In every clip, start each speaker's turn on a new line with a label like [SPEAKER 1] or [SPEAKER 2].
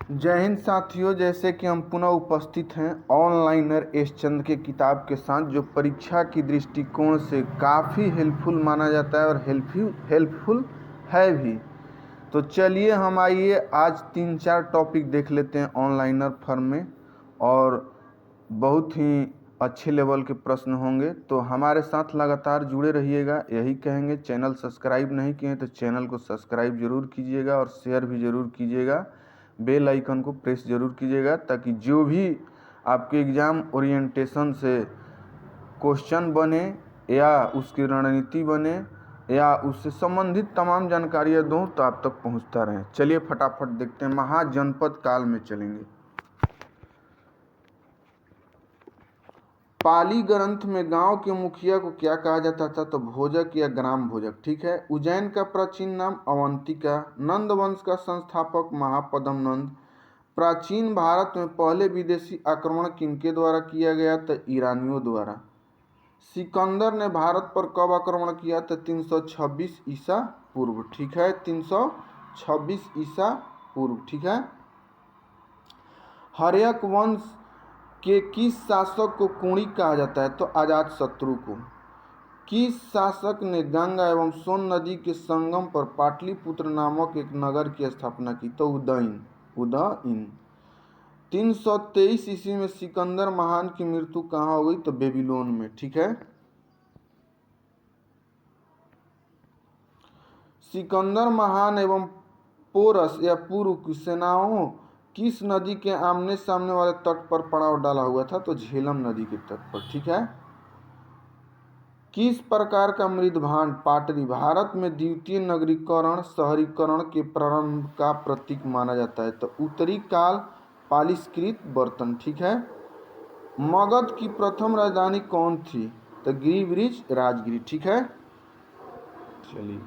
[SPEAKER 1] जय हिंद साथियों, जैसे कि हम पुनः उपस्थित हैं ऑनलाइनर एस चंद्र के किताब के साथ, जो परीक्षा की दृष्टिकोण से काफ़ी हेल्पफुल माना जाता है और हेल्पफुल है भी। तो चलिए हम आइए आज 3-4 टॉपिक देख लेते हैं ऑनलाइनर फर्म में, और बहुत ही अच्छे लेवल के प्रश्न होंगे। तो हमारे साथ लगातार जुड़े रहिएगा, यही कहेंगे। चैनल सब्सक्राइब नहीं किए हैं तो चैनल को सब्सक्राइब जरूर कीजिएगा और शेयर भी ज़रूर कीजिएगा। बेल आइकन को प्रेस जरूर कीजिएगा, ताकि जो भी आपके एग्ज़ाम ओरिएंटेशन से क्वेश्चन बने या उसकी रणनीति बने या उससे संबंधित तमाम जानकारियाँ दूँ तो आप तक पहुँचता रहे। चलिए फटाफट देखते हैं। महाजनपद काल में चलेंगे। पाली ग्रंथ में गांव के मुखिया को क्या कहा जाता था? तो भोजक या ग्राम भोजक। ठीक है। उज्जैन का प्राचीन नाम अवंतिका। नंद वंश का संस्थापक महापद्म नंद। प्राचीन भारत में पहले विदेशी आक्रमण किनके द्वारा किया गया? तो ईरानियों द्वारा। सिकंदर ने भारत पर कब आक्रमण किया? तो 326 ईसा पूर्व। ठीक है, 326 ईसा पूर्व। ठीक है। हर्यक वंश के किस शासक को कुणी कहा जाता है? तो अजातशत्रु को। किस शासक ने गंगा एवं सोन नदी के संगम पर पाटलिपुत्र नामक एक नगर की स्थापना की? तो उदयन। 323 ईस्वी में सिकंदर महान की मृत्यु कहाँ हुई? तो बेबीलोन में। ठीक है। सिकंदर महान एवं पोरस या पूर्व की सेनाओं किस नदी के आमने सामने वाले तट पर पड़ाव डाला हुआ था? तो झेलम नदी के तट पर। ठीक है। किस प्रकार का मृदभांड पाटरी भारत में द्वितीय नगरीकरण शहरीकरण के प्रारंभ का प्रतीक माना जाता है? तो उत्तरी काल पालिष्कृत बर्तन। ठीक है। मगध की प्रथम राजधानी कौन थी? तो गिरिब्रिज राजगिरी। ठीक है। चलिए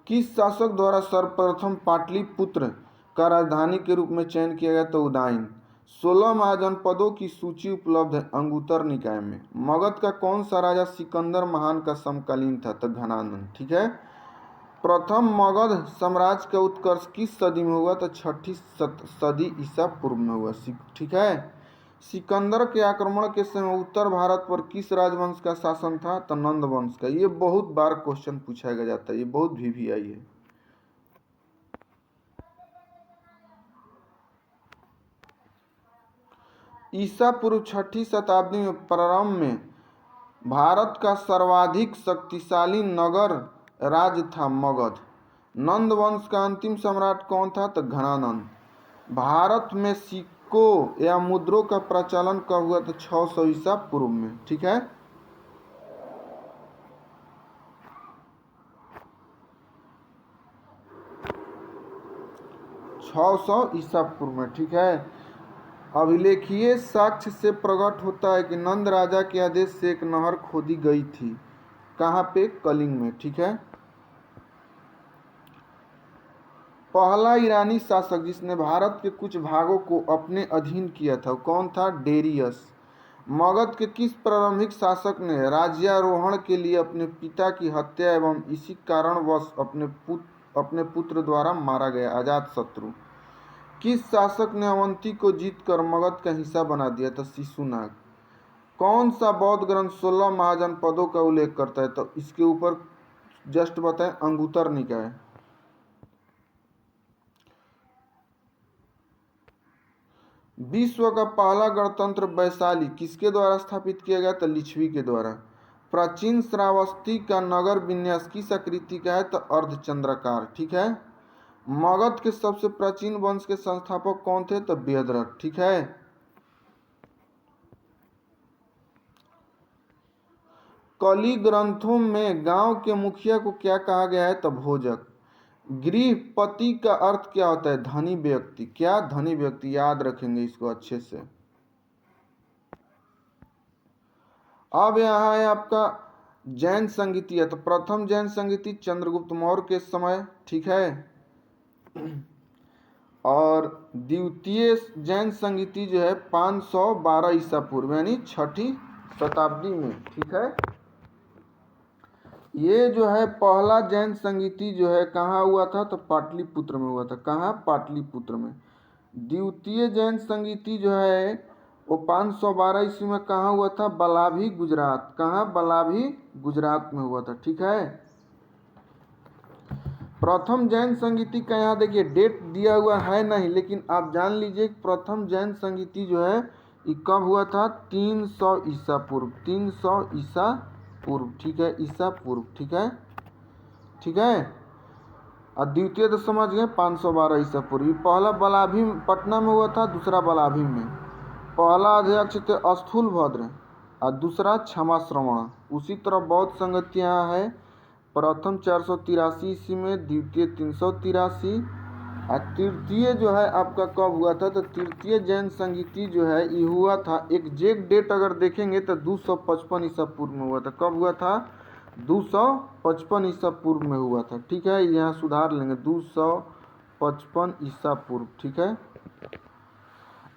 [SPEAKER 1] किस शासक द्वारा सर्वप्रथम पाटलिपुत्र का राजधानी के रूप में चयन किया गया? तो उदयन। 16 महाजनपदों की सूची उपलब्ध है अंगुत्तर निकाय में। मगध का कौन सा राजा सिकंदर महान का समकालीन था? तो घनानंद। ठीक है। प्रथम मगध साम्राज्य का उत्कर्ष किस सदी में हुआ? तो 6ठी सदी ईसा पूर्व में हुआ। ठीक है। सिकंदर के आक्रमण के समय उत्तर भारत पर किस राजवंश का शासन था? तो नंद वंश का। ये बहुत बार क्वेश्चन पूछा जाता है, ये बहुत भी आई है। ईसा पूर्व 6ठी शताब्दी में प्रारंभ में भारत का सर्वाधिक शक्तिशाली नगर राज्य था मगध। नंद वंश का अंतिम सम्राट कौन था? तो घनानंद। भारत में सिक्कों या मुद्रों का प्रचलन कब हुआ? तो 600 ईसा पूर्व में। ठीक है। ईसा पूर्व में। ठीक है। अभिलेखीय साक्ष्य से प्रकट होता है कि नंद राजा के आदेश से एक नहर खोदी गई थी। कहाँ पे? कलिंग में। ठीक है। पहला ईरानी शासक जिसने भारत के कुछ भागों को अपने अधीन किया था कौन था? डेरियस। मगध के किस प्रारंभिक शासक ने राज्यारोहण के लिए अपने पिता की हत्या एवं इसी कारणवश अपने पुत्र द्वारा मारा गया? अजातशत्रु। किस शासक ने अवंती को जीतकर मगध का हिस्सा बना दिया? था शिशुनाग। कौन सा बौद्ध ग्रंथ 16 महाजनपदों का उल्लेख करता है? तो इसके ऊपर जस्ट बताएं, अंगुत्तर निकाय। विश्व का पहला गणतंत्र वैशाली किसके द्वारा स्थापित किया गया? तो लिच्छवी के द्वारा। प्राचीन श्रावस्ती का नगर विन्यास किस आकृति का है? तो अर्धचंद्राकार। ठीक है। मगध के सबसे प्राचीन वंश के संस्थापक कौन थे? तो बृहद्रथ। ठीक है। कली ग्रंथों में गांव के मुखिया को क्या कहा गया है? तो भोजक। गृहपति का अर्थ क्या होता है? धनी व्यक्ति। क्या? धनी व्यक्ति। याद रखेंगे इसको अच्छे से। अब यहाँ है आपका जैन संगीति है। तो प्रथम जैन संगीति चंद्रगुप्त मौर्य के समय। ठीक है। और द्वितीय जैन संगीति जो है 512 ईसा पूर्व यानी 6ठी शताब्दी में। ठीक है, ये जो है पहला जैन संगीति जो है कहाँ हुआ था, तो पाटलिपुत्र में हुआ था। कहाँ? पाटलिपुत्र में। द्वितीय जैन संगीति जो है वो 512 ईस्वी में कहाँ हुआ था? बलाभी गुजरात। कहाँ? बलाभी गुजरात में हुआ था। ठीक है, प्रथम जैन संगीति का यहाँ देखिए डेट दिया हुआ है नहीं, लेकिन आप जान लीजिए प्रथम जैन संगीति जो है ये कब हुआ था? 300 ईसा पूर्व। 300 ईसा पूर्व। ठीक है, ईसा पूर्व। ठीक है, ठीक है। और द्वितीय तो समझ गए 512 ईसा पूर्व। पहला बलाभी पटना में हुआ था, दूसरा बलाभी में। पहला अध्यक्ष थे स्थूल भद्र और दूसरा क्षमा श्रवण। उसी तरह बौद्ध संगति यहाँ है, प्रथम 483 ईस्वी में, द्वितीय 383 और तृतीय जो है आपका कब हुआ था? तो तृतीय जैन संगीति जो है ये हुआ था, एग्जैक्ट डेट अगर देखेंगे तो 255 ईसा पूर्व में हुआ था। कब हुआ था? 255 ईसा पूर्व में हुआ था। ठीक है, यहाँ सुधार लेंगे 255 ईसा पूर्व। ठीक है,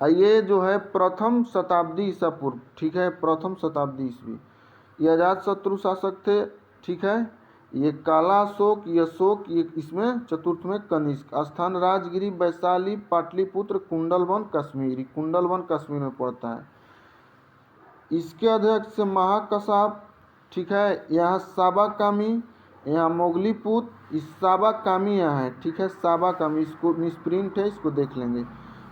[SPEAKER 1] ये जो है प्रथम शताब्दी ईसा पूर्व। ठीक है, प्रथम शताब्दी ईस्वी। ये अजात शत्रु शासक थे। ठीक है, ये काला अशोक, ये अशोक, ये इसमें चतुर्थ में कनिष्क। स्थान राजगिरी, वैशाली, पाटलिपुत्र, कुंडलवन, कश्मीर। कुंडलवन कश्मीर में पड़ता है। इसके अध्यक्ष महाकसाब। ठीक है, यहाँ साबाकामी, यहाँ मोगलीपुत, इस साबाकामी यहाँ है। ठीक है, साबाकामी, इसको मिसप्रिंट है, इसको देख लेंगे।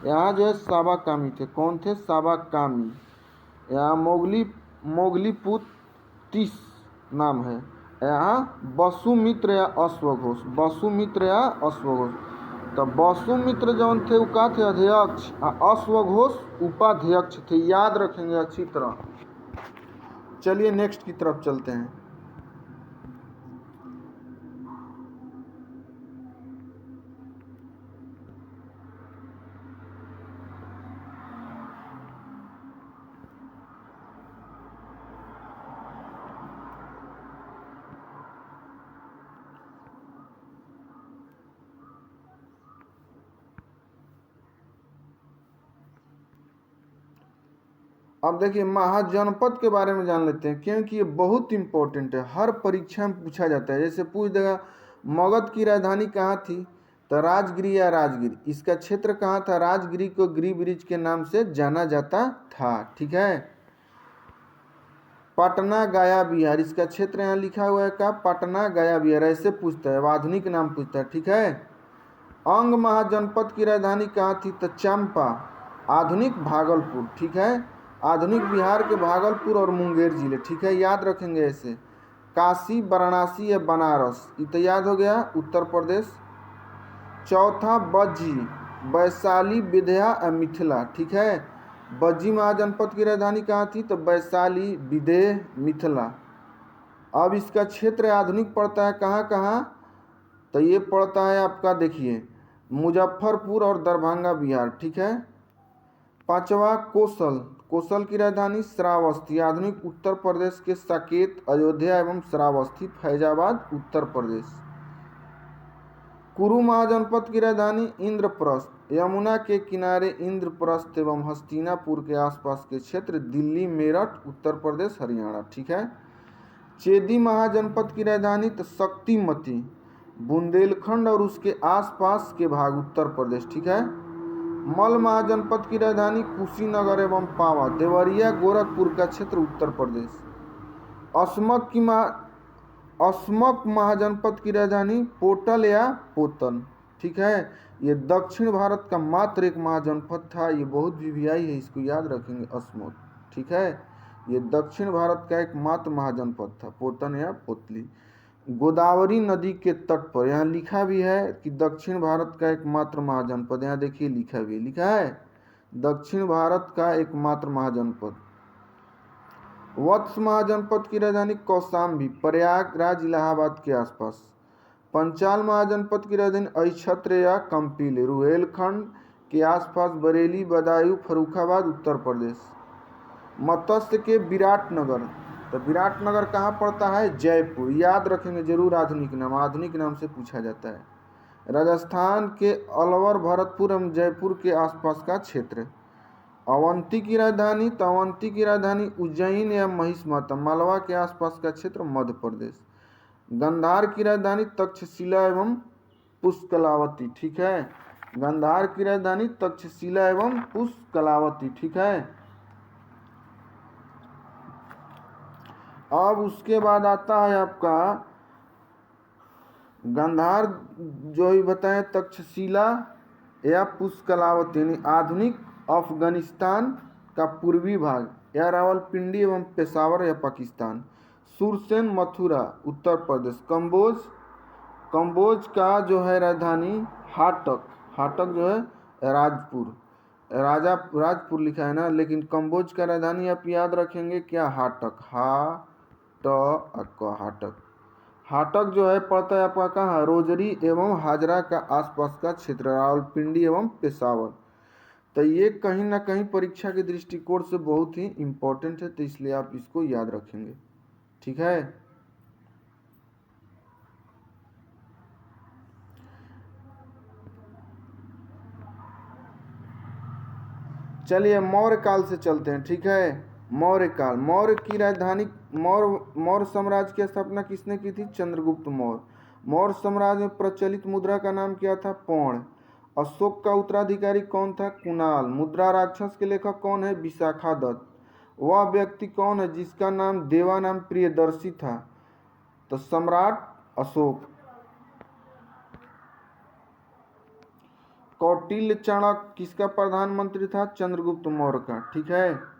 [SPEAKER 1] यहाँ जो है साबाकामी थे। कौन थे? साबाकामी। यहाँ मोगलीपुत 30 नाम है। यहाँ वसुमित्र या अश्वघोष। वसुमित्र या अश्वघोष। तो वसुमित्र जौन थे वो का थे? अध्यक्ष। अश्वघोष उपाध्यक्ष थे। याद रखेंगे अच्छी तरह। चलिए नेक्स्ट की तरफ चलते हैं। अब देखिए महाजनपद के बारे में जान लेते हैं, क्योंकि ये बहुत इंपॉर्टेंट है, हर परीक्षा में पूछा जाता है। जैसे पूछ देगा मगध की राजधानी कहाँ थी, तो राजगिरी या राजगिर। इसका क्षेत्र कहाँ था? राजगिरी को गिरी ब्रिज के नाम से जाना जाता था। ठीक है, पटना गया बिहार, इसका क्षेत्र यहाँ लिखा हुआ है का? पटना गया बिहार। ऐसे पूछता है, आधुनिक नाम पूछता है। ठीक है, अंग महाजनपद की राजधानी कहाँ थी? तो चंपा, आधुनिक भागलपुर। ठीक है, आधुनिक बिहार के भागलपुर और मुंगेर जिले। ठीक है, याद रखेंगे ऐसे। काशी, वाराणसी या बनारस, ये तो याद हो गया, उत्तर प्रदेश। चौथा बज्जी, वैशाली, विंध्या और मिथिला। ठीक है, बज्जी महाजनपद की राजधानी कहाँ थी? तो वैशाली, विंध्य, मिथिला। अब इसका क्षेत्र आधुनिक पड़ता है कहाँ कहाँ? तो ये पड़ता है आपका देखिए मुजफ्फरपुर और दरभंगा बिहार। ठीक है, पांचवा कोसल, कोसल की राजधानी श्रावस्ती, आधुनिक उत्तर प्रदेश के साकेत, अयोध्या एवं श्रावस्ती, फैजाबाद, उत्तर प्रदेश। कुरु महाजनपद की राजधानी इंद्रप्रस्थ, यमुना के किनारे इंद्रप्रस्थ एवं हस्तिनापुर के आसपास के क्षेत्र, दिल्ली, मेरठ, उत्तर प्रदेश, हरियाणा। ठीक है, चेदी महाजनपद की राजधानी तो शक्तिमती, बुंदेलखंड और उसके आसपास के भाग, उत्तर प्रदेश। ठीक है, मल महाजनपद की राजधानी कुशीनगर एवं पावा, देवरिया, गोरखपुर का क्षेत्र, उत्तर प्रदेश। अस्मक महाजनपद की राजधानी पोटल या पोतन। ठीक है, ये दक्षिण भारत का मात्र एक महाजनपद था। ये बहुत वीवीआई है, इसको याद रखेंगे, अस्मक। ठीक है, ये दक्षिण भारत का एक मात्र महाजनपद था, पोतन या पोतली। गोदावरी नदी के तट पर, यहाँ लिखा भी है कि दक्षिण भारत का एकमात्र महाजनपद। यहाँ देखिए लिखा भी लिखा है दक्षिण भारत का एकमात्र महाजनपद। वत्स महाजनपद की राजधानी कौशाम्बी, प्रयागराज, इलाहाबाद के आसपास। पंचाल महाजनपद की राजधानी अहिछत्र या कंपील, रुहेलखंड के आसपास, बरेली, बदायूं, फर्रुखाबाद, उत्तर प्रदेश। मत्स्य के विराटनगर, तो विराटनगर कहाँ पड़ता है? जयपुर। याद रखेंगे जरूर, आधुनिक नाम से पूछा जाता है। राजस्थान के अलवर, भरतपुर एवं जयपुर के आसपास का क्षेत्र। अवंती की राजधानी, तो अवंती की राजधानी उज्जैन या महिषमता, मालवा के आसपास का क्षेत्र, मध्य प्रदेश। गांधार की राजधानी तक्षशिला एवं पुष्कलावती, ठीक है। गांधार की राजधानी तक्षशिला एवं पुष्कलावती, ठीक है। अब उसके बाद आता है आपका गांधार, जो ही बताएं तक्षशिला या पुष्कलावती, यानी आधुनिक अफगानिस्तान का पूर्वी भाग, या रावलपिंडी एवं पेशावर या पाकिस्तान। सुरसेन, मथुरा, उत्तर प्रदेश। कंबोज, कंबोज का जो है राजधानी हाटक, हाटक जो है राजपुर, राजपुर लिखा है ना, लेकिन कंबोज का राजधानी आप याद रखेंगे क्या, हाटक, हाटक। हाटक जो है पड़ता है आपका कहाँ, रोजरी एवं हाजरा का आसपास का क्षेत्र, रावलपिंडी एवं पेशावर। तो ये कहीं ना कहीं परीक्षा के दृष्टिकोण से बहुत ही इम्पोर्टेंट है, तो इसलिए आप इसको याद रखेंगे, ठीक है। चलिए मौर्य काल से चलते हैं, ठीक है। मौर्य काल, मौर्य की राजधानी, मौर्य साम्राज्य की स्थापना किसने की थी, चंद्रगुप्त मौर्य। मौर्य साम्राज्य में प्रचलित मुद्रा का नाम क्या था, पौंड। अशोक का उत्तराधिकारी कौन था, कुणाल। मुद्रा राक्षस के लेखक कौन है, विशाखादत्त। वह व्यक्ति कौन है जिसका नाम देवानाम प्रियदर्शी था, तो सम्राट अशोक। कौटिल्य चाणक्य किसका प्रधानमंत्री था, चंद्रगुप्त मौर्य का, ठीक है।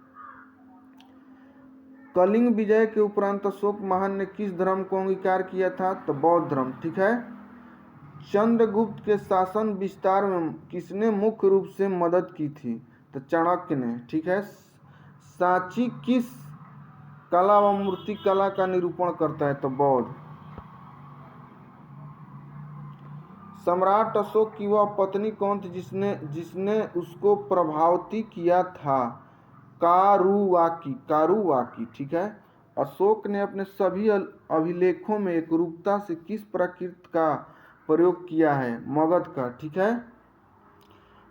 [SPEAKER 1] कलिंग विजय के उपरांत अशोक महान ने किस धर्म को अंगीकार किया था, तो बौद्ध धर्म, ठीक है। चंद्रगुप्त के शासन विस्तार में किसने मुख्य रूप से मदद की थी, तो चाणक्य ने, ठीक है। सांची किस कला व मूर्ति कला का निरूपण करता है, तो बौद्ध। सम्राट अशोक की वह पत्नी कौन थी जिसने उसको प्रभावित किया था, कारुवाकी, कारुवाकी, ठीक है। अशोक ने अपने सभी अभिलेखों में एकरूपता से किस प्रकृति का प्रयोग किया है, मगध का, ठीक है।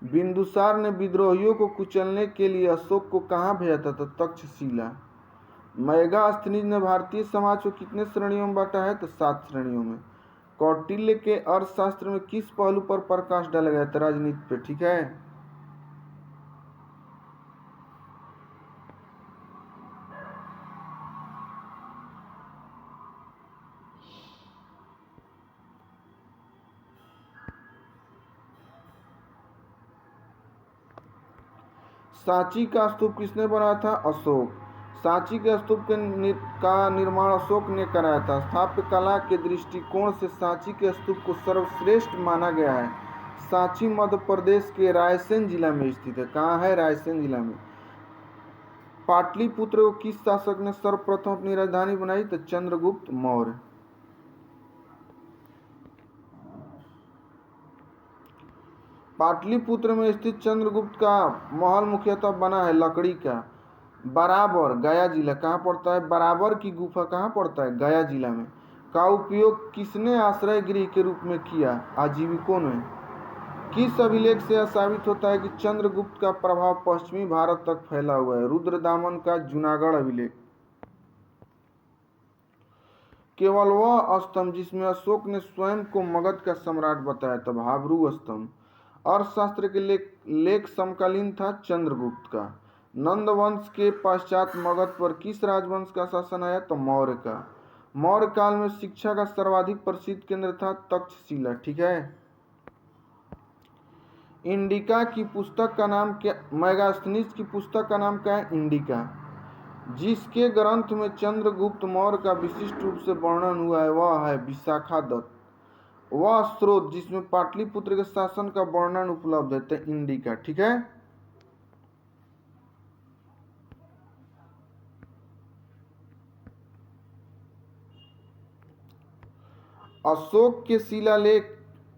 [SPEAKER 1] बिंदुसार ने विद्रोहियों को कुचलने के लिए अशोक को कहाँ भेजा था, तो तक्षशिला। मेगास्थनीज ने भारतीय समाज को कितने श्रेणियों में बांटा है, तो 7 श्रेणियों में। कौटिल्य के अर्थशास्त्र में किस पहलू पर प्रकाश डाला गया था, राजनीति पे, ठीक है। सांची का स्तूप किसने बनाया था, अशोक। सांची के स्तूप का निर्माण अशोक ने कराया था। स्थापत्य कला के दृष्टिकोण से सांची के स्तूप को सर्वश्रेष्ठ माना गया है। सांची मध्य प्रदेश के रायसेन जिला में स्थित है। कहाँ है, रायसेन जिला में। पाटलिपुत्र को किस शासक ने सर्वप्रथम अपनी राजधानी बनाई, तो चंद्रगुप्त मौर्य। पाटलिपुत्र में स्थित चंद्रगुप्त का महल मुख्यतः बना है लकड़ी का। बराबर, गया जिला कहाँ पड़ता है, बराबर की गुफा कहाँ पड़ता है, गया जिला में। का उपयोग किसने आश्रय गृह के रूप में किया, आजीविकों ने। किस अभिलेख से यह साबित होता है कि चंद्रगुप्त का प्रभाव पश्चिमी भारत तक फैला हुआ है, रुद्रदामन का जूनागढ़ अभिलेख। केवल वह स्तंभ जिसमें अशोक ने स्वयं को मगध का सम्राट बताया था, भाब्रू स्तंभ। अर्थशास्त्र के लेख समकालीन था चंद्रगुप्त का। नंद वंश के पश्चात मगध पर किस राजवंश का शासन आया, तो मौर्य का। मौर्य काल में शिक्षा का सर्वाधिक प्रसिद्ध केंद्र था तक्षशिला, ठीक है। इंडिका की पुस्तक का नाम क्या, मेगास्थनीज की पुस्तक का नाम क्या है, इंडिका। जिसके ग्रंथ में चंद्रगुप्त मौर्य का विशिष्ट रूप से वर्णन हुआ है वह है विशाखादत्त। वह स्रोत जिसमें पाटलिपुत्र के शासन का वर्णन उपलब्ध है, तो इंडिका, ठीक है। अशोक के शिलालेख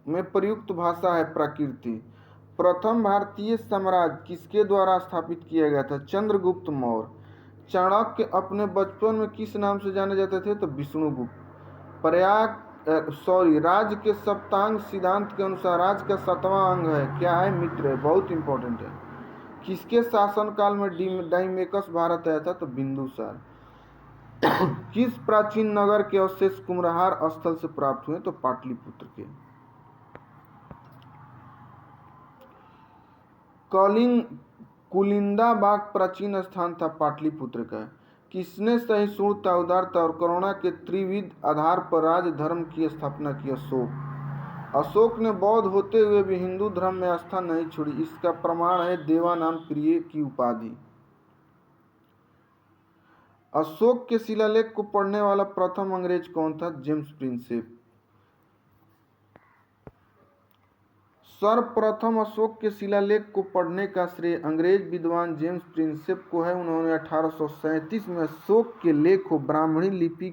[SPEAKER 1] में प्रयुक्त भाषा है प्राकृति। प्रथम भारतीय साम्राज्य किसके द्वारा स्थापित किया गया था, चंद्रगुप्त मौर्य। चाणक्य अपने बचपन में किस नाम से जाने जाते थे, तो विष्णुगुप्त। प्रयाग राज्य के सप्तांग सिद्धांत के अनुसार राज्य का 7वां अंग है, क्या है मित्र, है बहुत इंपॉर्टेंट है। किसके शासनकाल में डाइमेकस भारत आया था, तो बिंदुसार। किस प्राचीन नगर के अवशेष कुम्हरार स्थल से प्राप्त हुए, तो पाटलिपुत्र के। कुलिंदा बाग प्राचीन स्थान था पाटलिपुत्र का। किसने सहिष्णुता, उदारता और करुणा के त्रिविध आधार पर राज धर्म की स्थापना की, अशोक। अशोक ने बौद्ध होते हुए भी हिंदू धर्म में आस्था नहीं छोड़ी, इसका प्रमाण है देवानाम प्रिय की उपाधि। अशोक के शिलालेख को पढ़ने वाला प्रथम अंग्रेज कौन था, जेम्स प्रिंसेप। सर्वप्रथम अशोक के शिलालेख को पढ़ने का श्रेय अंग्रेज विद्वान जेम्स प्रिंसेप को है। उन्होंने 1837 में अशोक के लेख को ब्राह्मी लिपि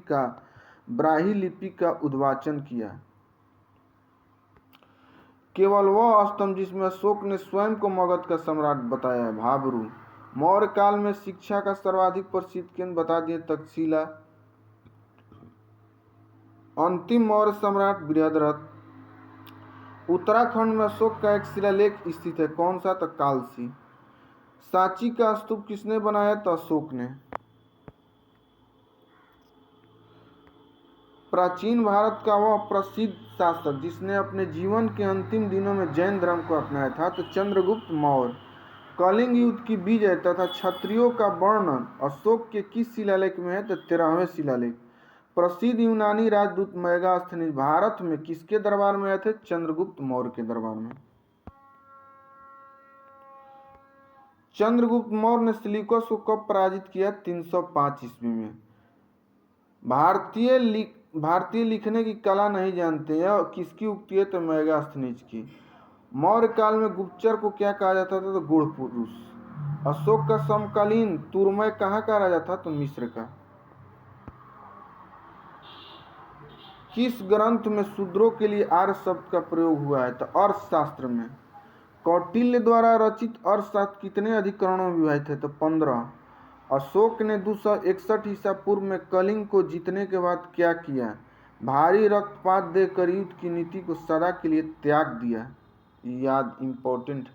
[SPEAKER 1] का उद्वाचन किया। केवल वह स्तंभ जिसमें अशोक ने स्वयं को मगध का सम्राट बताया है, भाबरू। मौर्य काल में शिक्षा का सर्वाधिक प्रसिद्ध केंद्र बता दिए, तक्षशिला। अंतिम मौर्य सम्राट बृहद्रथ। उत्तराखंड में अशोक का एक शिलालेख स्थित है, कौन सा, तो कालसी। सांची का स्तूप किसने बनाया, तो अशोक ने। प्राचीन भारत का वह प्रसिद्ध शासक जिसने अपने जीवन के अंतिम दिनों में जैन धर्म को अपनाया था, तो चंद्रगुप्त मौर्य। कलिंग युद्ध की विजय तथा क्षत्रियों का वर्णन अशोक के किस शिलालेख में है, तो 13वें शिलालेख। प्रसिद्ध यूनानी राजदूत मेगास्थनीज भारत में किसके दरबार में आए थे, चंद्रगुप्त मौर्य के दरबार में। चंद्रगुप्त मौर्य ने सिलिकस को कब पराजित किया, 305 ईस्वी में। भारतीय लिखने की कला नहीं जानते, यह किसकी उक्ति है, तो मेगास्थनीज की। मौर्य काल में गुप्तचर को क्या कहा जाता था, तो गुड़ पुरुष। अशोक का समकालीन तुरमय कहाँ का राजा था, तो मिस्र का। किस ग्रंथ में शूद्रों के लिए आर्य शब्द का प्रयोग हुआ है, तो अर्थशास्त्र में। कौटिल्य द्वारा रचित अर्थशास्त्र कितने अधिकरणों में विभाजित है, तो 15। अशोक ने 261 ईसा पूर्व में कलिंग को जीतने के बाद क्या किया, भारी रक्तपात देकर युद्ध की नीति को सदा के लिए त्याग दिया। याद इंपॉर्टेंट।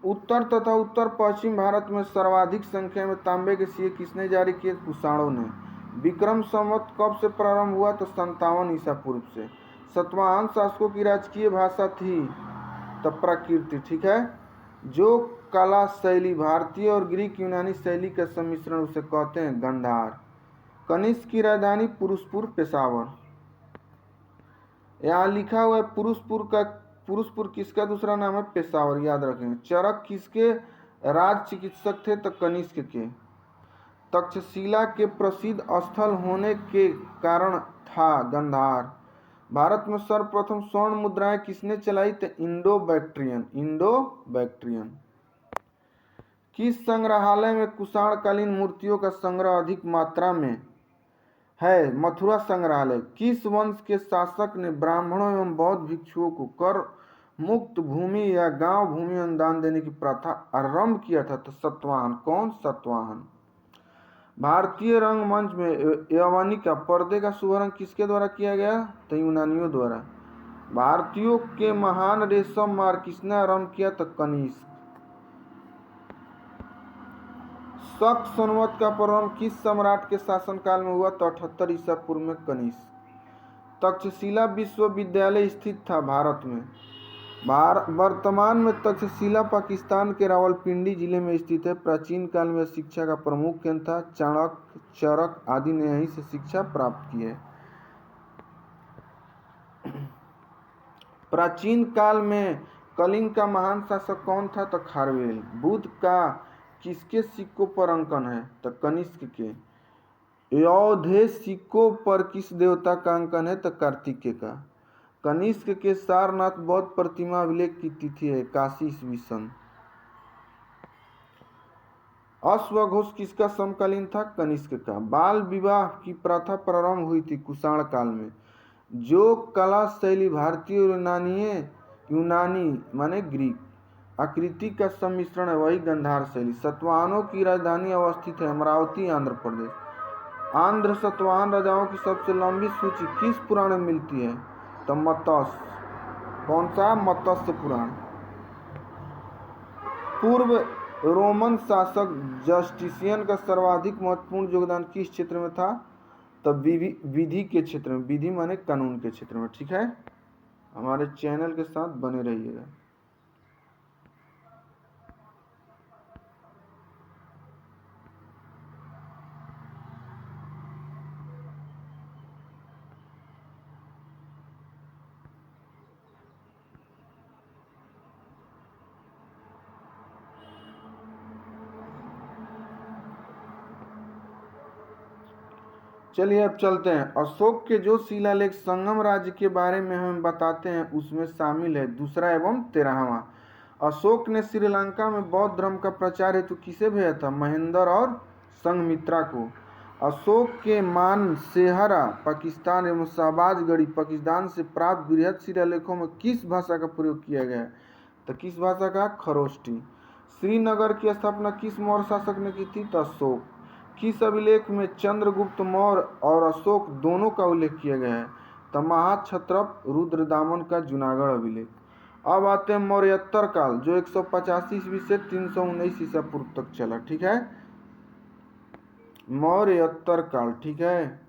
[SPEAKER 1] उत्तर तथा उत्तर पश्चिम भारत में सर्वाधिक संख्या में तांबे के सिक्के किसने जारी किए, कुषाणों ने। विक्रम संवत कब से प्रारंभ हुआ, तो 57 ईसा पूर्व से। सातवाहन शासकों की राजकीय भाषा थी, तो प्राकृत, ठीक है। जो कला शैली भारतीय और ग्रीक यूनानी शैली का सम्मिश्रण उसे कहते हैं गंधार। कनिष्क की राजधानी पुरुषपुर, पेशावर। यहाँ लिखा हुआ है पुरुषपुर किसका दूसरा नाम है, पेशावर, याद रखेंगे। चरक किसके राज चिकित्सक थे, तो कनिष्क के। तक्षशिला के प्रसिद्ध स्थल होने के कारण था गंधार। भारत में सर्वप्रथम स्वर्ण मुद्राएं किसने चलाई, तो इंडो बैक्ट्रियन। किस संग्रहालय में कुषाणकालीन मूर्तियों का संग्रह अधिक मात्रा में है, मथुरा संग्रहालय। किस वंश के शासक ने ब्राह्मणों एवं बौद्ध भिक्षुओं को कर मुक्त भूमि या गांव भूमि अनुदान देने की प्रथा आरंभ किया था, तो सतवाहन। कौन, सतवाहन। भारतीय रंगमंच में यवनिका पर्दे का शुभारंभ किसके द्वारा किया गया, तो यूनानियों द्वारा। भारतीयों के महान रेशम मार्ग किसने आरंभ किया, तो कनिष्क। शक संवत का प्रारंभ किस सम्राट के शासनकाल में हुआ, तो 78 ईसा पूर्व में कनिष्क। तक्षशिला विश्वविद्यालय स्थित था भारत में। वर्तमान में तक्षशिला पाकिस्तान के रावलपिंडी जिले में स्थित है। प्राचीन काल में शिक्षा का प्रमुख केंद्र था। चाणक्य, चरक आदि ने यहीं से शिक्षा प्राप्त की है। प्राचीन काल में कलिंग का महान शासक कौन था, तो खारवेल। बुद्ध का किसके सिक्कों पर अंकन है, तो कनिष्क के। योधे सिक्कों पर किस देवता का अंकन है, तो कार्तिकेय का। कनिष्क के सारनाथ बौद्ध प्रतिमा अभिलेख की तिथि है, 81 ईस्वी सन। अश्वघोष किसका समकालीन था, कनिष्क का। बाल विवाह की प्रथा प्रारंभ हुई थी कुषाण काल में। जो कला शैली भारतीय और यूनानी माने ग्रीक आकृति का सम्मिश्रण है, वही गांधार शैली। सातवाहनों की राजधानी अवस्थित है अमरावती, आंध्र प्रदेश। आंध्र सातवाहन राजाओं की सबसे लंबी सूची किस पुराण में मिलती है? तो मत्स्य। कौन सा? मत्स्य पुराण। पूर्व रोमन शासक जस्टिसियन का सर्वाधिक महत्वपूर्ण योगदान किस क्षेत्र में था? तो विधि के क्षेत्र में। विधि माने कानून के क्षेत्र में। ठीक है, हमारे चैनल के साथ बने रहिएगा। चलिए अब चलते हैं। अशोक के जो शिलालेख संगम राज्य के बारे में हमें बताते हैं उसमें शामिल है दूसरा एवं 13वां। अशोक ने श्रीलंका में बौद्ध धर्म का प्रचार हेतु किसे भेजा था? महेंद्र और संघमित्रा को। अशोक के मानसेहरा पाकिस्तान एवं शहबाजगढ़ी पाकिस्तान से प्राप्त बृहद शिलालेखों में किस भाषा का प्रयोग किया गया है? तो किस भाषा का? खरोष्टी। श्रीनगर की स्थापना किस मौर्य शासक ने की थी? तो अशोक। किस अभिलेख में चंद्रगुप्त मौर्य और अशोक दोनों का उल्लेख किया गया है? तो महाक्षत्रप रुद्रदामन का जूनागढ़ अभिलेख। अब आते हैं मौर्योत्तर काल, जो 185 ईस्वी से 319 ईसा पूर्व तक चला। ठीक है, मौर्योत्तर काल। ठीक है,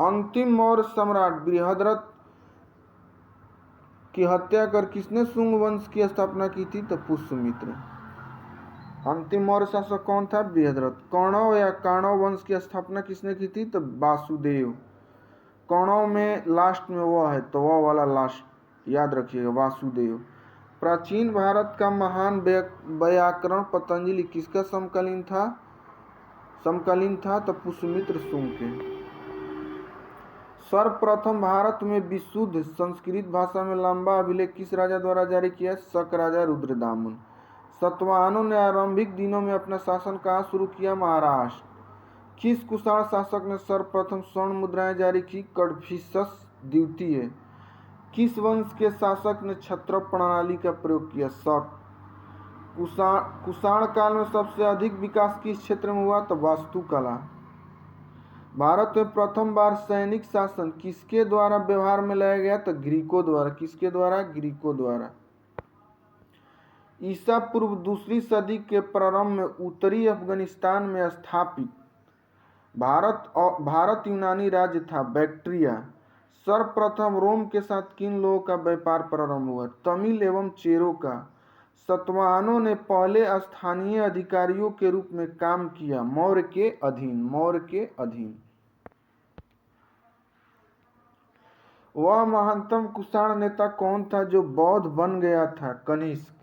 [SPEAKER 1] अंतिम मौर्य सम्राट बृहद्रथ की हत्या कर किसने शुंग वंश की स्थापना की थी? तो पुष्यमित्र। अंतिम मौर्य शासक कौन था? बृहद्रथ। कौरव या काणव वंश की स्थापना किसने की थी? तो वासुदेव। कौरव में लास्ट में वह है, तो वह वाला लास्ट याद रखिएगा, वासुदेव। प्राचीन भारत का महान व्याकरण पतंजलि किसका समकालीन था? तो पुष्यमित्र शुंग के। सर्वप्रथम भारत में विशुद्ध संस्कृत भाषा में लंबा अभिलेख किस राजा द्वारा जारी किया? शक राजा रुद्रदामन। सातवाहनों ने आरंभिक दिनों में अपना शासन कहाँ शुरू किया? महाराष्ट्र। किस कुषाण शासक ने सर्वप्रथम स्वर्ण मुद्राएं जारी की? कडफिसस द्वितीय। किस वंश के शासक ने क्षत्रप प्रणाली का प्रयोग किया? शक। कुषाण काल में सबसे अधिक विकास किस क्षेत्र में हुआ? तो वास्तुकला। भारत में प्रथम बार सैनिक शासन किसके द्वारा व्यवहार में लाया गया? तो ग्रीकों द्वारा। किसके द्वारा? ग्रीकों द्वारा। ईसा पूर्व दूसरी सदी के प्रारंभ में उत्तरी अफगानिस्तान में स्थापित भारत यूनानी राज्य था बैक्ट्रिया। सर्वप्रथम रोम के साथ किन लोगों का व्यापार प्रारंभ हुआ? तमिल एवं चेरो का। सातवाहनों ने पहले स्थानीय अधिकारियों के रूप में काम किया मौर्य के अधीन। वह महानतम कुषाण नेता कौन था जो बौद्ध बन गया था? कनिष्क।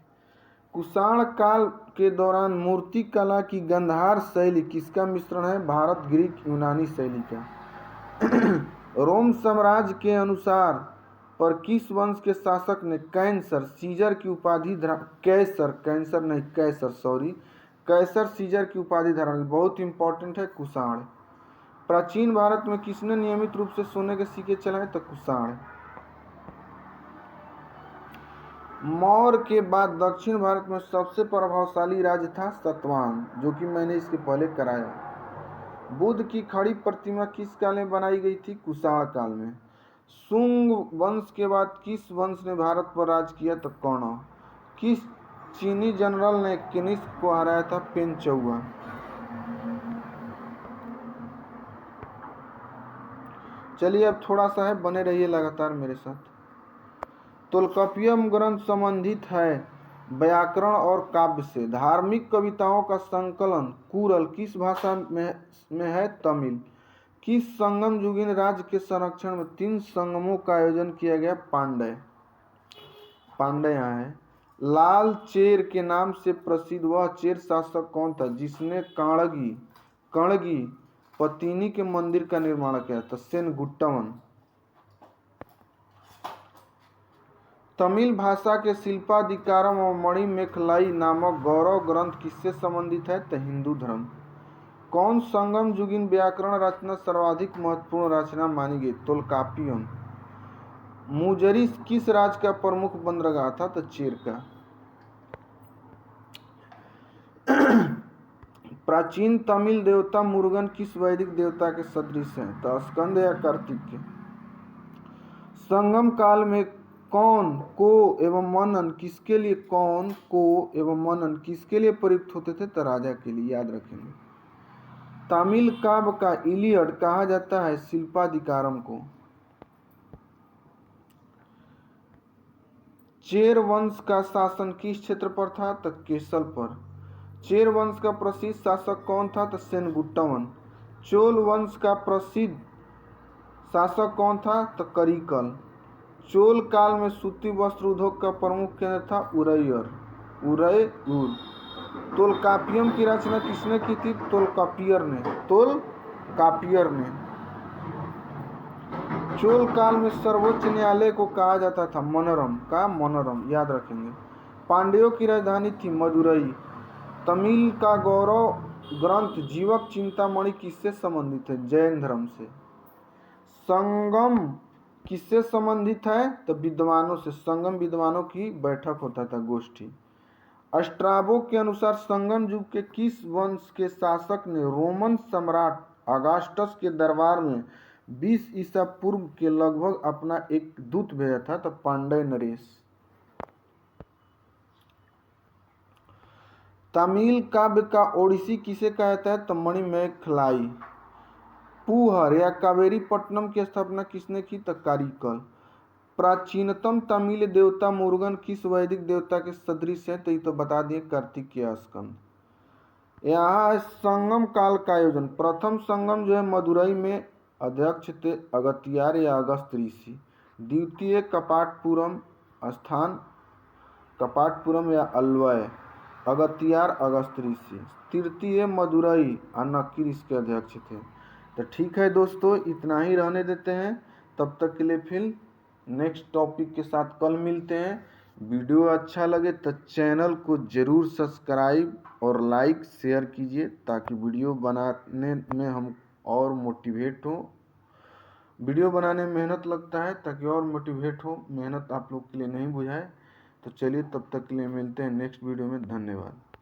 [SPEAKER 1] कुषाण काल के दौरान मूर्ति कला की गांधार शैली किसका मिश्रण है? भारत ग्रीक यूनानी शैली का। रोम साम्राज्य के अनुसार पर किस वंश के शासक ने कैसर सीजर की उपाधि कैसर सीजर की उपाधि धारण की? बहुत इंपॉर्टेंट है कुषाण। प्राचीन भारत में किसने नियमित रूप से सोने के सिक्के चलाए? तो कुषाण। मौर्य के बाद दक्षिण भारत में सबसे प्रभावशाली राज्य था सातवाहन, जो कि मैंने इसके पहले कराया। बुद्ध की खड़ी प्रतिमा किस काल में बनाई गई थी? कुषाण काल में। शुंग वंश के बाद किस वंश ने भारत पर राज किया? तो कौरव। किस चीनी जनरल ने कनिष्क को हराया था? पेंचुआ। चलिए अब थोड़ा सा है, बने रहिए लगातार मेरे साथ। तोल्काप्पियम ग्रंथ संबंधित है व्याकरण और काव्य से। धार्मिक कविताओं का संकलन कुरल किस भाषा में है? तमिल। किस संगम युगीन राज्य के संरक्षण में 3 संगमों का आयोजन किया गया? पांड्य यहाँ है। लाल चेर के नाम से प्रसिद्ध वह चेर शासक कौन था जिसने कणगी पत्तिनी के मंदिर का निर्माण किया था? सेनगुट्टवन। तमिल भाषा के शिल्पाधिकारम और मणिमेखलाई नामक गौरव ग्रंथ किससे संबंधित है? तो हिंदू धर्म। कौन संगम युगीन व्याकरण रचना सर्वाधिक महत्वपूर्ण रचना मानी गई? तोल्काप्पियम। मुजरिस किस राज्य का प्रमुख बंदरगाह था? तो चेर का। प्राचीन तमिल देवता मुरुगन किस वैदिक देवता के सदृश हैं? तो स्कंद या कार्तिक। संगम काल में कौन, को एवं मनन किसके लिए, कौन, को एवं मनन किसके लिए प्रयुक्त होते थे? तो राजा के लिए, याद रखेंगे। तमिल काव्य का इलियड कहा जाता है शिल्पाधिकारम को। चेर वंश का शासन किस क्षेत्र पर था? तो केसल पर। चेर वंश का प्रसिद्ध शासक कौन था? तो सेनगुट्टवन। चोल वंश का प्रसिद्ध शासक कौन था? तो करिकल। चोल काल में सूती वस्त्र उद्योग का प्रमुख केंद्र था उरैयर, उरैयूर। तोलकापियम की रचना किसने की थी? तोलकापियर ने, तोलकापियर ने। चोल काल में सर्वोच्च न्यायालय को कहा जाता था मनोरम का, मनोरम, याद रखेंगे। पांड्यों की राजधानी थी मदुरई। तमिल का गौरव ग्रंथ जीवक चिंतामणि किससे संबंधित है? जैन धर्म से। संगम किससे संबंधित है? तो विद्वानों से। संगम विद्वानों की बैठक होता था, गोष्ठी। स्ट्राबो के अनुसार संगम युग के किस वंश के शासक ने रोमन सम्राट अगस्टस के दरबार में 20 ईसा पूर्व के लगभग अपना एक दूत भेजा था? तो पांड्य नरेश। तमिल काव्य का ओडिसी किसे कहता है? तो मणिमेखलाई। पूहर या कावेरी पट्टनम की स्थापना किसने की? तो कारिकल। प्राचीनतम तमिल देवता मुरुगन किस वैदिक देवता के सदृश है? तो ये तो बता दिए, कार्तिकेय स्कंद। यहाँ संगम काल का आयोजन। प्रथम संगम जो है मदुरई में, अध्यक्ष थे अगस्त्यार या अगस्त ऋषि। द्वितीय कपाटपुरम स्थान, कपाटपुरम या अलवय, अगस्त्यार अगस्त ऋषि। तृतीय मदुरई, अनक्की इसके अध्यक्ष थे। तो ठीक है दोस्तों, इतना ही रहने देते हैं। तब तक के लिए फिर नेक्स्ट टॉपिक के साथ कल मिलते हैं। वीडियो अच्छा लगे तो चैनल को ज़रूर सब्सक्राइब और लाइक शेयर कीजिए, ताकि वीडियो बनाने में हम और मोटिवेट हो। वीडियो बनाने में मेहनत लगता है, ताकि और मोटिवेट हो, मेहनत आप लोग के लिए नहीं बुझाए। तो चलिए, तब तक के लिए मिलते हैं नेक्स्ट वीडियो में। धन्यवाद।